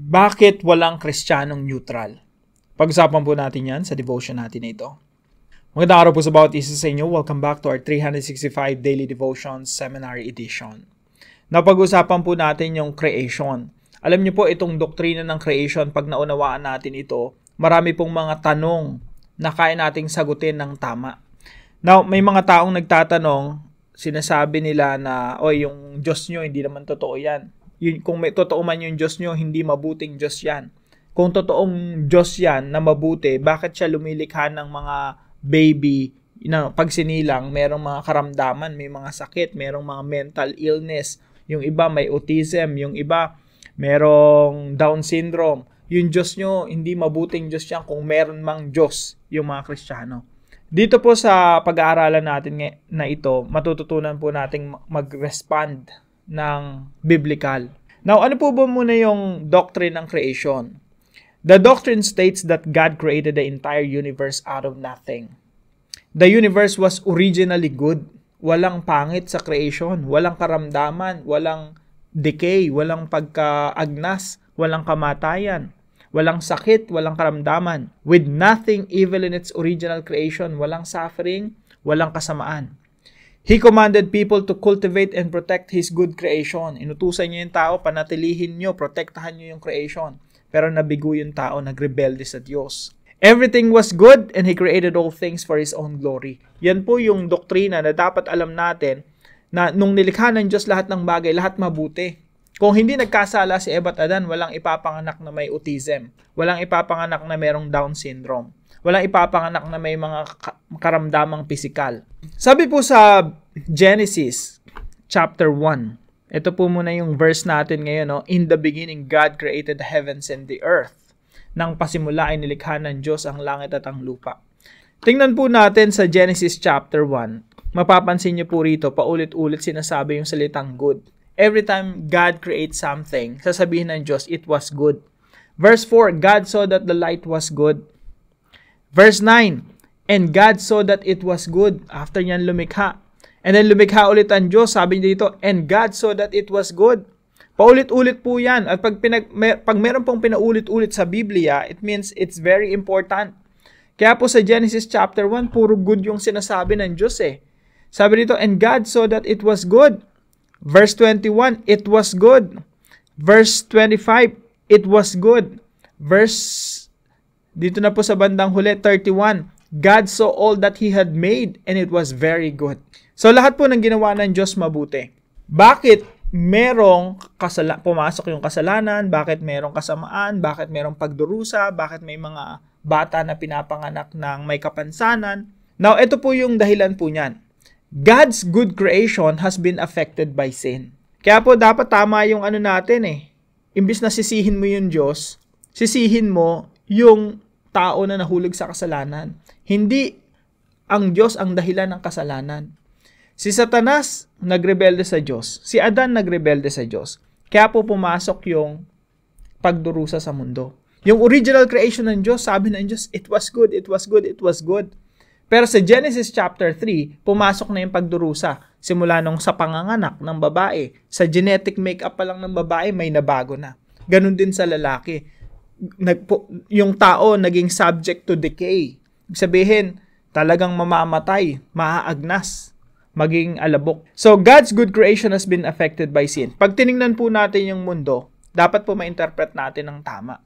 Bakit walang Kristiyanong neutral? Pag-usapan po natin yan sa devotion natin na ito. Magandang araw po sa bawat isa sa inyo. Welcome back to our 365 Daily Devotions Seminary Edition. Napag-usapan po natin yung creation. Alam niyo po itong doktrina ng creation, pag naunawaan natin ito, marami pong mga tanong na kaya nating sagutin ng tama. Now, may mga taong nagtatanong, sinasabi nila na, yung Diyos nyo, hindi naman totoo yan. Kung may totoo man yung Diyos nyo, hindi mabuting Diyos yan. Kung totoong Diyos yan na mabuti, bakit siya lumilikha ng mga baby pag sinilang, merong mga karamdaman, may mga sakit, merong mga mental illness, yung iba may autism, yung iba merong Down syndrome. Yung Diyos nyo, hindi mabuting Diyos yan kung meron mang Diyos yung mga Kristiyano. Dito po sa pag-aaralan natin na ito, matututunan po nating mag-respond ng biblical. Now, ano po ba muna yung doctrine ng creation? The doctrine states that God created the entire universe out of nothing. The universe was originally good. Walang pangit sa creation, walang karamdaman, walang decay, walang pagkaagnas, walang kamatayan, walang sakit, walang karamdaman. With nothing evil in its original creation, walang suffering, walang kasamaan. He commanded people to cultivate and protect His good creation. Inutusan niya yung tao, panatilihin niyo, protektahan niyo yung creation. Pero nabigo yung tao, nagrebelde sa Diyos. Everything was good and He created all things for His own glory. Yan po yung doktrina na dapat alam natin na nung nilikha ng Diyos lahat ng bagay, lahat mabuti. Kung hindi nagkasala si Eva at Adan, walang ipapanganak na may autism. Walang ipapanganak na mayroong Down syndrome. Walang ipapanganak na may mga karamdamang pisikal. Sabi po sa Genesis chapter 1, ito po muna yung verse natin ngayon. No? In the beginning, God created the heavens and the earth. Nang pasimula ay nilikha ng Diyos ang langit at ang lupa. Tingnan po natin sa Genesis chapter 1. Mapapansin niyo po rito, paulit-ulit sinasabi yung salitang good. Every time God creates something, sasabihin ng Diyos, it was good. Verse 4, God saw that the light was good. Verse 9, and God saw that it was good after niyan lumikha. And then lumikha ulit ang Diyos, sabi dito, and God saw that it was good. Paulit-ulit po yan. At pag meron pong pinaulit-ulit sa Biblia, it means it's very important. Kaya po sa Genesis chapter 1, puro good yung sinasabi ng Diyos eh. Sabi dito, and God saw that it was good. Verse 21, it was good. Verse 25, it was good. Dito na po sa bandang huli, 31, God saw all that He had made and it was very good. So lahat po ng ginawa ng Diyos mabuti. Bakit merong pumasok yung kasalanan? Bakit merong kasamaan? Bakit merong pagdurusa? Bakit may mga bata na pinapanganak ng may kapansanan? Now, ito po yung dahilan po niyan. God's good creation has been affected by sin. Kaya po dapat tama yung natin eh. Imbis na sisihin mo yung Diyos, sisihin mo yung tao na nahulog sa kasalanan. Hindi ang Diyos ang dahilan ng kasalanan. Si Satanas nagrebelde sa Diyos. Si Adan nagrebelde sa Diyos. Kaya po pumasok yung pagdurusa sa mundo. Yung original creation ng Diyos, sabi ng Diyos, it was good, it was good, it was good. Pero sa Genesis chapter 3, pumasok na yung pagdurusa. Simula nung sa panganganak ng babae. Sa genetic makeup pa lang ng babae, may nabago na. Ganon din sa lalaki. Yung tao naging subject to decay. Sabihin, talagang mamamatay, maaagnas, maging alabok. So, God's good creation has been affected by sin. Pag tiningnan po natin yung mundo, dapat po ma-interpret natin ng tama.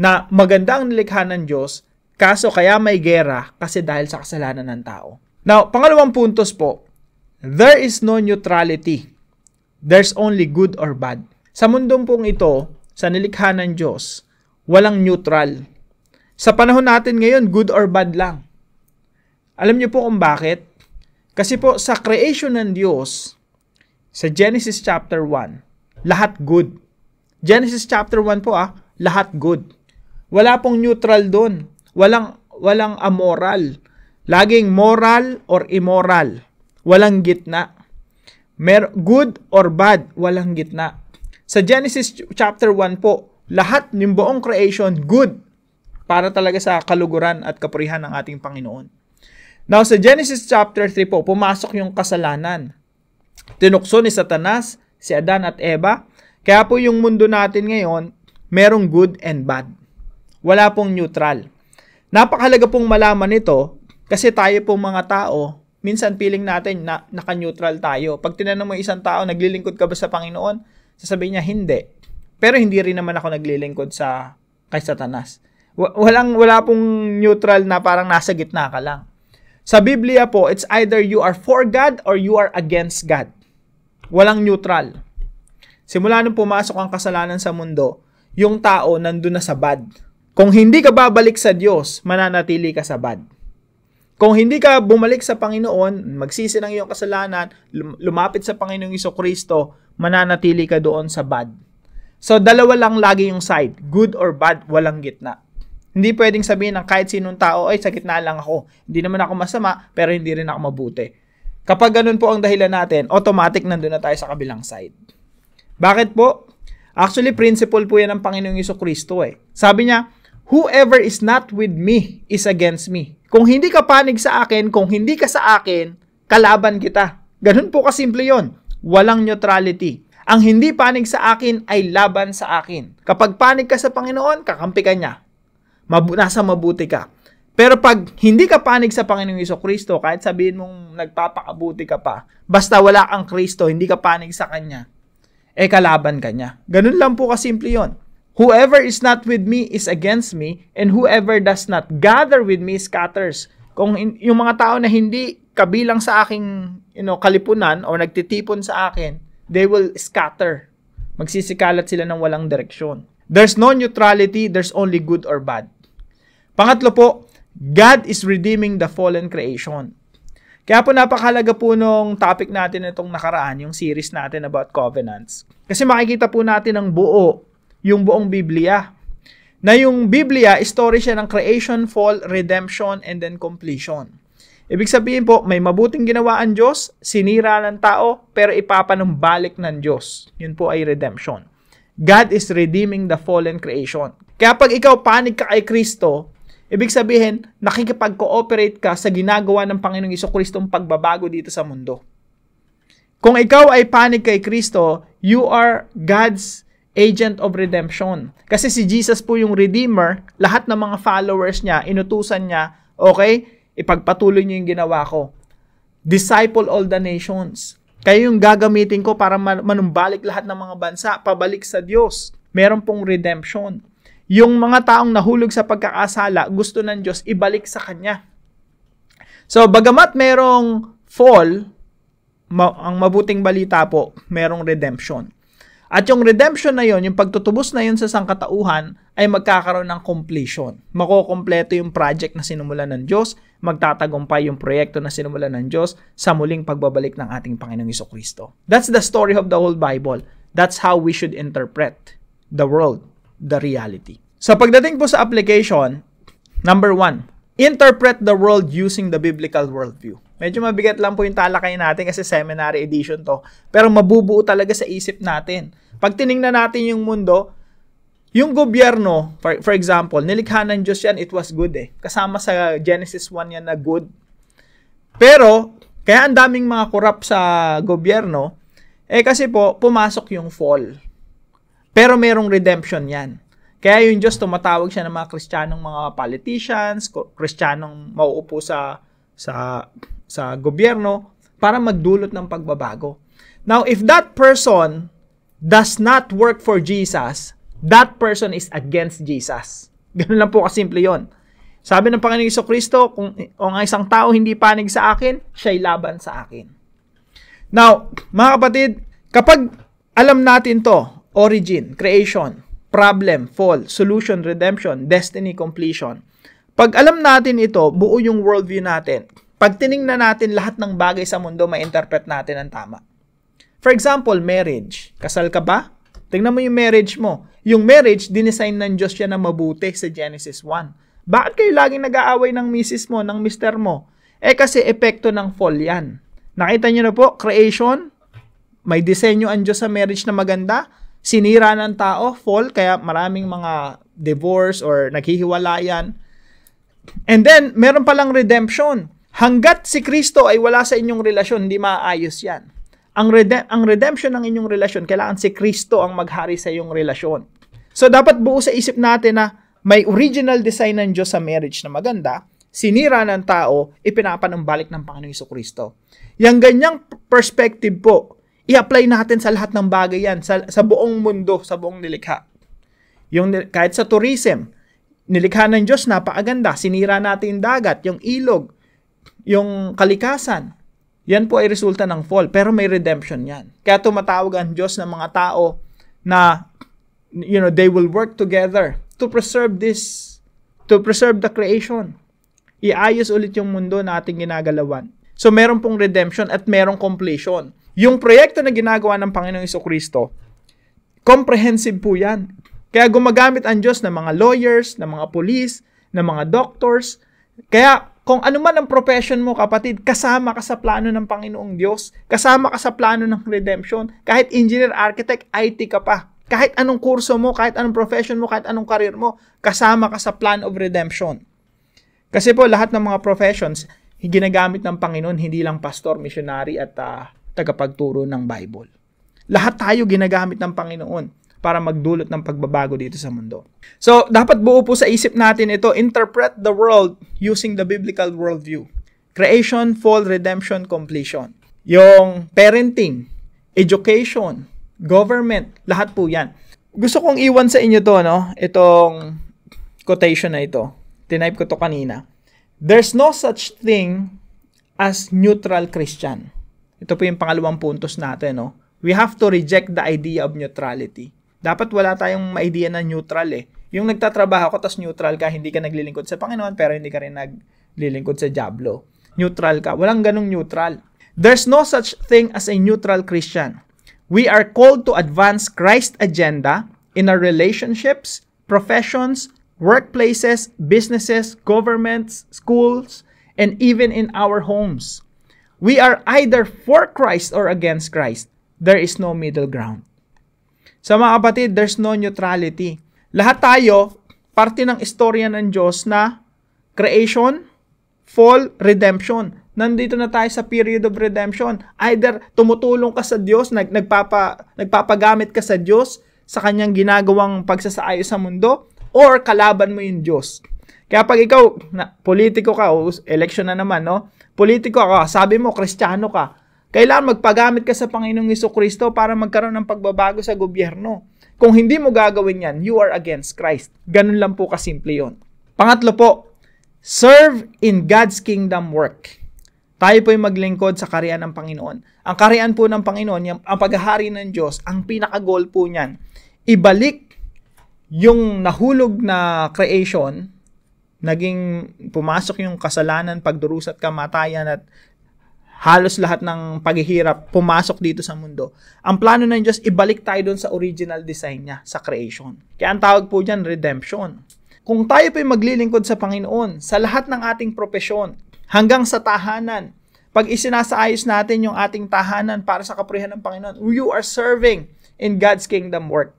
Na maganda ang nilikha ng Diyos, kaso kaya may gera kasi dahil sa kasalanan ng tao. Now, pangalawang puntos po, there is no neutrality. There's only good or bad. Sa mundong pong ito, sa nilikha ng Diyos, walang neutral. Sa panahon natin ngayon, good or bad lang. Alam niyo po kung bakit? Kasi po sa creation ng Diyos, sa Genesis chapter 1, lahat good. Genesis chapter 1 po lahat good. Wala pong neutral doon. Walang amoral. Laging moral or immoral. Walang gitna. Good or bad, walang gitna. Sa Genesis chapter 1 po, lahat ng buong creation good para talaga sa kaluguran at kapurihan ng ating Panginoon. Now, sa Genesis chapter 3 po, pumasok yung kasalanan. Tinukso ni Satanas si Adan at Eva. Kaya po yung mundo natin ngayon, merong good and bad. Wala pong neutral. Napakahalaga pong malaman ito kasi tayo pong mga tao, minsan feeling natin na naka-neutral tayo. Pag tinanong mo isang tao, naglilingkod ka ba sa Panginoon? Sasabihin niya, hindi. Pero hindi rin naman ako naglilingkod kay Satanas. Wala pong neutral na parang nasa gitna ka lang. Sa Biblia po, it's either you are for God or you are against God. Walang neutral. Simula nung pumasok ang kasalanan sa mundo, yung tao nandun na sa bad. Kung hindi ka babalik sa Diyos, mananatili ka sa bad. Kung hindi ka bumalik sa Panginoon, magsisi ng iyong kasalanan, lumapit sa Panginoong Jesucristo, mananatili ka doon sa bad. So, dalawa lang lagi yung side. Good or bad, walang gitna. Hindi pwedeng sabihin ng kahit sinong tao, ay sa gitna lang ako. Hindi naman ako masama, pero hindi rin ako mabuti. Kapag ganun po ang dahilan natin, automatic nandun na tayo sa kabilang side. Bakit po? Actually, principle po yan ng Panginoong Jesucristo eh. Sabi niya, whoever is not with me is against me. Kung hindi ka panig sa akin, kung hindi ka sa akin, kalaban kita. Ganun po kasimple yon. Walang neutrality. Ang hindi panig sa akin ay laban sa akin. Kapag panig ka sa Panginoon, kakampi ka niya. Nasa mabuti ka. Pero pag hindi ka panig sa Panginoong Jesucristo, kahit sabihin mong nagpapakabuti ka pa, basta wala kang Kristo, hindi ka panig sa Kanya, kalaban ka niya. Ganun lang po kasimple yon. Whoever is not with me is against me, and whoever does not gather with me scatters. Kung yung mga tao na hindi kabilang sa aking kalipunan o nagtitipon sa akin, they will scatter. Magsisikalat sila ng walang direksyon. There's no neutrality, there's only good or bad. Pangatlo po, God is redeeming the fallen creation. Kaya po napakahalaga po nung topic natin itong nakaraan, yung series natin about covenants. Kasi makikita po natin ang yung buong Biblia. Na yung Biblia, story siya ng creation, fall, redemption, and then completion. Ibig sabihin po, may mabuting ginawa ang Diyos, sinira ng tao, pero ipapanumbalik ng Diyos. Yun po ay redemption. God is redeeming the fallen creation. Kaya pag ikaw panig ka kay Kristo, ibig sabihin, nakikipag-cooperate ka sa ginagawa ng Panginoong Jesucristong pagbabago dito sa mundo. Kung ikaw ay panig kay Kristo, you are God's agent of redemption. Kasi si Jesus po yung Redeemer, lahat ng mga followers niya, inutusan niya, okay, ipagpatuloy niyo yung ginawa ko. Disciple all the nations. Kayo yung gagamitin ko para manumbalik lahat ng mga bansa, pabalik sa Diyos. Meron pong redemption. Yung mga taong nahulog sa pagkakasala, gusto ng Diyos ibalik sa Kanya. So, bagamat merong fall, ang mabuting balita po, merong redemption. At yung redemption na yon, yung pagtutubos na yon sa sangkatauhan, ay magkakaroon ng completion. Makokompleto yung project na sinumulan ng Diyos, magtatagumpay yung proyekto na sinumulan ng Diyos sa muling pagbabalik ng ating Panginoong Jesucristo. That's the story of the whole Bible. That's how we should interpret the world, the reality. So pagdating po sa application, number 1, interpret the world using the biblical worldview. Medyo mabigat lang po yung talakayan natin kasi seminary edition to. Pero mabubuo talaga sa isip natin. Pag tiningnan natin yung mundo, yung gobyerno, for example, nilikha ng Diyos yan, it was good eh. Kasama sa Genesis 1 yan na good. Pero, kaya ang daming mga corrupt sa gobyerno, kasi po, pumasok yung fall. Pero merong redemption yan. Kaya yung Diyos, tumatawag siya ng mga Kristiyanong mga politicians, Kristiyanong mauupo sa gobyerno para magdulot ng pagbabago. Now, if that person does not work for Jesus, that person is against Jesus. Ganun lang po kasimple yun. Sabi ng Panginoong Jesucristo, kung ang isang tao hindi panig sa akin, siya'y laban sa akin. Now, mga kapatid, kapag alam natin to, origin, creation, problem, fall, solution, redemption, destiny, completion. Pag alam natin ito, buo yung worldview natin. Pag tiningnan natin lahat ng bagay sa mundo, ma-interpret natin ang tama. For example, marriage. Kasal ka ba? Tingnan mo yung marriage mo. Yung marriage, dinesign ng Diyos yan na mabuti sa Genesis 1. Bakit kayo laging nag-aaway ng misis mo, ng mister mo? Kasi epekto ng fall yan. Nakita nyo na po, creation, may disenyo ang Diyos sa marriage na maganda, sinira ng tao, fall, kaya maraming mga divorce or naghihiwalayan. And then, meron palang redemption. Hanggat si Kristo ay wala sa inyong relasyon, hindi maayos yan. Ang redemption ng inyong relasyon, kailangan si Kristo ang maghari sa iyong relasyon. So, dapat buo sa isip natin na may original design ng Diyos sa marriage na maganda, sinira ng tao, ipinapanumbalik ng Panginoong Jesucristo. Yang ganyang perspective po, i-apply natin sa lahat ng bagay yan, sa buong mundo, sa buong nilikha. Kahit sa tourism, nilikha ng Diyos, napakaganda, sinira natin yung dagat, yung ilog, yung kalikasan. Yan po ay resulta ng fall, pero may redemption yan. Kaya tumatawag ang Diyos ng mga tao na, they will work together to preserve the creation. Iayos ulit yung mundo na ating ginagalawan. So, meron pong redemption at merong completion. Yung proyekto na ginagawa ng Panginoong Jesucristo, comprehensive po yan. Kaya gumagamit ang Diyos ng mga lawyers, ng mga police, ng mga doctors. Kaya, kung ano man ang profession mo, kapatid, kasama ka sa plano ng Panginoong Diyos. Kasama ka sa plano ng redemption. Kahit engineer, architect, IT ka pa. Kahit anong kurso mo, kahit anong profession mo, kahit anong career mo, kasama ka sa plan of redemption. Kasi po, lahat ng mga professions, ginagamit ng Panginoon, hindi lang pastor, missionary, at tagapagturo ng Bible. Lahat tayo ginagamit ng Panginoon para magdulot ng pagbabago dito sa mundo. So, dapat buo po sa isip natin ito, interpret the world using the biblical worldview. Creation, fall, redemption, completion. Yung parenting, education, government, lahat po yan. Gusto kong iwan sa inyo to, itong quotation na ito. Tinype ko to kanina. There's no such thing as neutral Christian. Ito po yung pangalawang puntos natin. We have to reject the idea of neutrality. Dapat wala tayong idea na neutral Yung nagtatrabaho ka, tas neutral ka, hindi ka naglilingkod sa Panginoon, pero hindi ka rin naglilingkod sa dyablo. Neutral ka. Walang ganong neutral. There's no such thing as a neutral Christian. We are called to advance Christ's agenda in our relationships, professions, workplaces, businesses, governments, schools, and even in our homes. We are either for Christ or against Christ. There is no middle ground. Sa mga kapatid, there's no neutrality. Lahat tayo, parte ng istorya ng Diyos na creation, fall, redemption. Nandito na tayo sa period of redemption. Either tumutulong ka sa Diyos, nagpapagamit ka sa Diyos sa kanyang ginagawang pagsasaayos sa mundo, or kalaban mo yung Diyos. Kaya pag ikaw, politiko ka, election na naman, politiko ka, sabi mo, Kristiyano ka, kailangan magpagamit ka sa Panginoong Jesucristo para magkaroon ng pagbabago sa gobyerno. Kung hindi mo gagawin yan, you are against Christ. Ganun lang po kasimple yun. Pangatlo po, serve in God's kingdom work. Tayo po yung maglingkod sa kaharian ng Panginoon. Ang kaharian po ng Panginoon, ang paghahari ng Diyos, ang pinaka-goal po niyan, ibalik yung nahulog na creation, naging pumasok yung kasalanan, pagdurusa at kamatayan at halos lahat ng paghihirap pumasok dito sa mundo. Ang plano ng Diyos, ibalik tayo doon sa original design niya, sa creation. Kaya ang tawag po dyan, redemption. Kung tayo po'y maglilingkod sa Panginoon, sa lahat ng ating propesyon, hanggang sa tahanan, pag isinasaayos natin yung ating tahanan para sa kapurihan ng Panginoon, you are serving in God's kingdom work.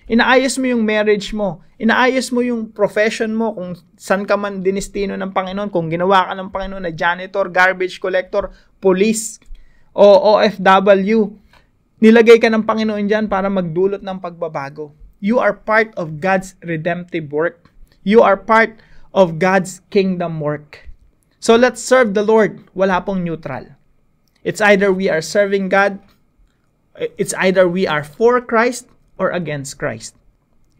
Inaayos mo yung marriage mo. Inaayos mo yung profession mo kung saan ka man dinistino ng Panginoon. Kung ginawa ka ng Panginoon na janitor, garbage collector, police, o OFW. Nilagay ka ng Panginoon dyan para magdulot ng pagbabago. You are part of God's redemptive work. You are part of God's kingdom work. So let's serve the Lord. Wala pong neutral. It's either we are serving God, it's either we are for Christ, or against Christ.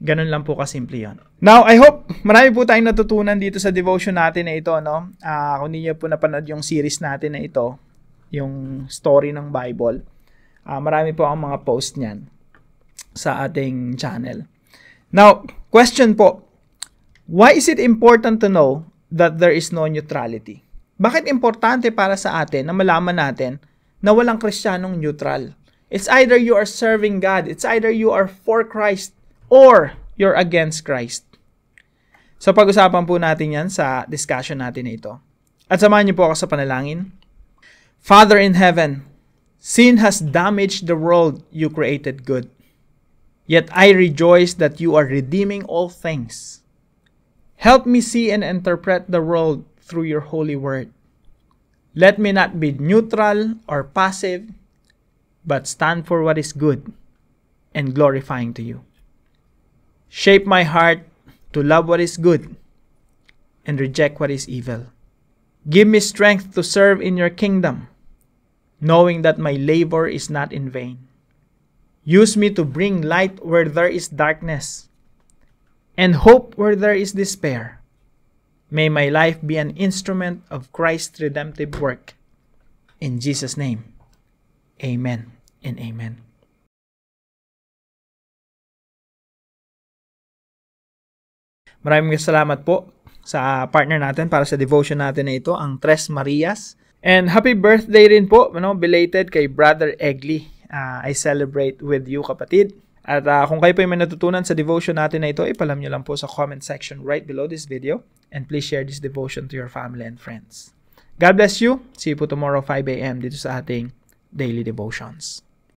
Ganun lang po kasimple yan. Now, I hope marami po tayong natutunan dito sa devotion natin na ito, kung hindi niyo po napanood yung series natin na ito, yung story ng Bible, marami po ang mga post niyan sa ating channel. Now, question po, why is it important to know that there is no neutrality? Bakit importante para sa atin na malaman natin na walang Kristiyanong neutral? It's either you are serving God, it's either you are for Christ, or you're against Christ. So pag-usapan po natin yan sa discussion natin na ito. At samahan niyo po ako sa panalangin. Father in heaven, sin has damaged the world you created good. Yet I rejoice that you are redeeming all things. Help me see and interpret the world through your holy word. Let me not be neutral or passive, but stand for what is good and glorifying to you. Shape my heart to love what is good and reject what is evil. Give me strength to serve in your kingdom, knowing that my labor is not in vain. Use me to bring light where there is darkness and hope where there is despair. May my life be an instrument of Christ's redemptive work. In Jesus' name, amen and amen. Maraming salamat po sa partner natin para sa devotion natin na ito, ang Tres Marias. And happy birthday rin po, belated kay Brother Egli. I celebrate with you, kapatid. At kung kayo po may natutunan sa devotion natin na ito, ipalam nyo lang po sa comment section right below this video. And please share this devotion to your family and friends. God bless you. See you po tomorrow 5 a.m. dito sa ating Daily Devotions.